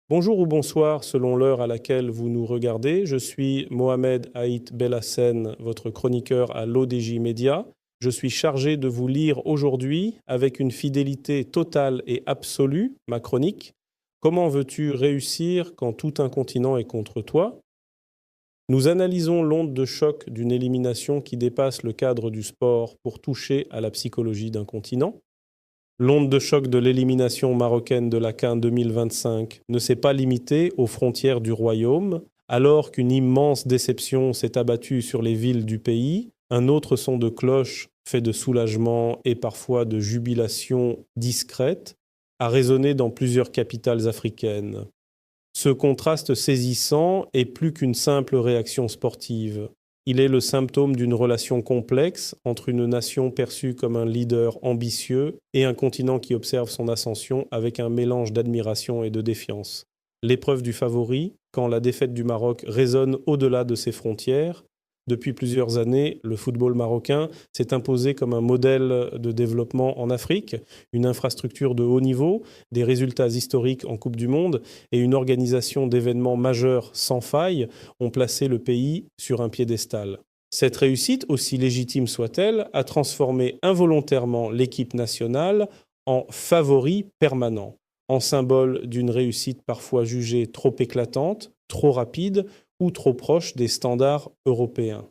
Bonjour ou bonsoir selon l'heure à laquelle vous nous regardez. Je suis Mohamed Haït Belhassen, votre chroniqueur à l'ODJ Média. Je suis chargé de vous lire aujourd'hui, avec une fidélité totale et absolue, ma chronique. Comment veux-tu réussir quand tout un continent est contre toi? Nous analysons l'onde de choc d'une élimination qui dépasse le cadre du sport pour toucher à la psychologie d'un continent. L'onde de choc de l'élimination marocaine de la CAN 2025 ne s'est pas limitée aux frontières du royaume. Alors qu'une immense déception s'est abattue sur les villes du pays, un autre son de cloche, fait de soulagement et parfois de jubilation discrète, a résonné dans plusieurs capitales africaines. Ce contraste saisissant est plus qu'une simple réaction sportive. Il est le symptôme d'une relation complexe entre une nation perçue comme un leader ambitieux et un continent qui observe son ascension avec un mélange d'admiration et de défiance. L'épreuve du favori, quand la défaite du Maroc résonne au-delà de ses frontières. Depuis plusieurs années, le football marocain s'est imposé comme un modèle de développement en Afrique, une infrastructure de haut niveau, des résultats historiques en Coupe du Monde et une organisation d'événements majeurs sans faille ont placé le pays sur un piédestal. Cette réussite, aussi légitime soit-elle, a transformé involontairement l'équipe nationale en favori permanent, en symbole d'une réussite parfois jugée trop éclatante, trop rapide ou trop proche des standards européens.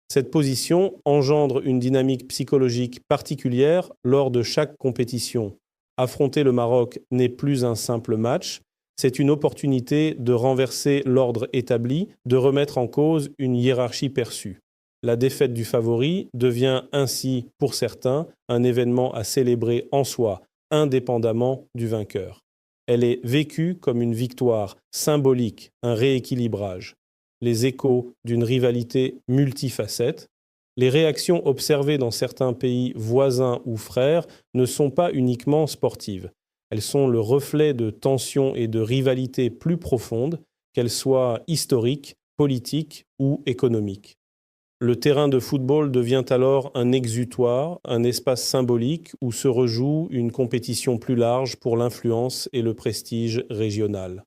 Cette position engendre une dynamique psychologique particulière lors de chaque compétition. Affronter le Maroc n'est plus un simple match, c'est une opportunité de renverser l'ordre établi, de remettre en cause une hiérarchie perçue. La défaite du favori devient ainsi, pour certains, un événement à célébrer en soi, indépendamment du vainqueur. Elle est vécue comme une victoire symbolique, un rééquilibrage. Les échos d'une rivalité multifacette. Les réactions observées dans certains pays voisins ou frères ne sont pas uniquement sportives. Elles sont le reflet de tensions et de rivalités plus profondes, qu'elles soient historiques, politiques ou économiques. Le terrain de football devient alors un exutoire, un espace symbolique où se rejoue une compétition plus large pour l'influence et le prestige régional.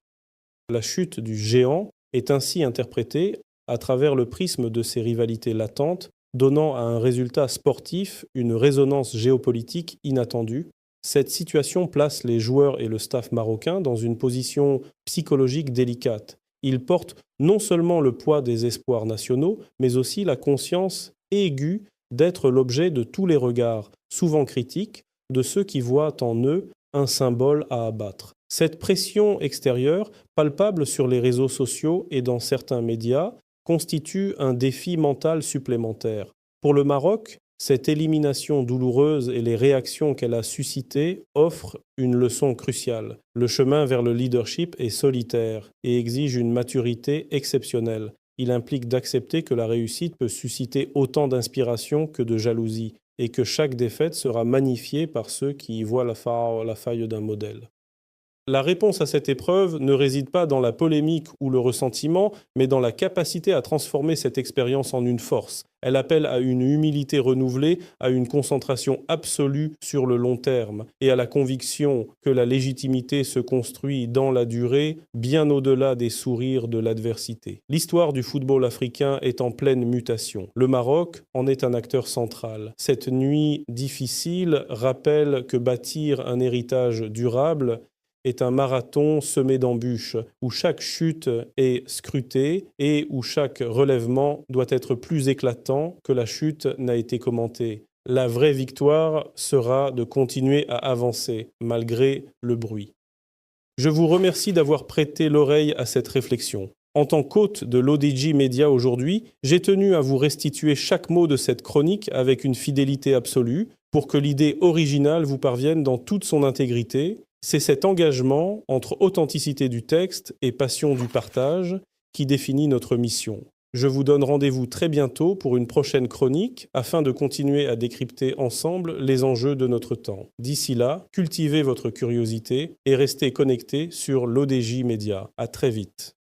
La chute du géant est ainsi interprétée à travers le prisme de ces rivalités latentes, donnant à un résultat sportif une résonance géopolitique inattendue. Cette situation place les joueurs et le staff marocain dans une position psychologique délicate. Ils portent non seulement le poids des espoirs nationaux, mais aussi la conscience aiguë d'être l'objet de tous les regards, souvent critiques, de ceux qui voient en eux un symbole à abattre. Cette pression extérieure, palpable sur les réseaux sociaux et dans certains médias, constitue un défi mental supplémentaire. Pour le Maroc, cette élimination douloureuse et les réactions qu'elle a suscitées offrent une leçon cruciale. Le chemin vers le leadership est solitaire et exige une maturité exceptionnelle. Il implique d'accepter que la réussite peut susciter autant d'inspiration que de jalousie et que chaque défaite sera magnifiée par ceux qui y voient la faille d'un modèle. La réponse à cette épreuve ne réside pas dans la polémique ou le ressentiment, mais dans la capacité à transformer cette expérience en une force. Elle appelle à une humilité renouvelée, à une concentration absolue sur le long terme et à la conviction que la légitimité se construit dans la durée, bien au-delà des sourires de l'adversité. L'histoire du football africain est en pleine mutation. Le Maroc en est un acteur central. Cette nuit difficile rappelle que bâtir un héritage durable est un marathon semé d'embûches, où chaque chute est scrutée et où chaque relèvement doit être plus éclatant que la chute n'a été commentée. La vraie victoire sera de continuer à avancer, malgré le bruit. Je vous remercie d'avoir prêté l'oreille à cette réflexion. En tant qu'hôte de l'ODJ Média aujourd'hui, j'ai tenu à vous restituer chaque mot de cette chronique avec une fidélité absolue, pour que l'idée originale vous parvienne dans toute son intégrité. C'est cet engagement entre authenticité du texte et passion du partage qui définit notre mission. Je vous donne rendez-vous très bientôt pour une prochaine chronique afin de continuer à décrypter ensemble les enjeux de notre temps. D'ici là, cultivez votre curiosité et restez connectés sur l'ODJ Média. À très vite.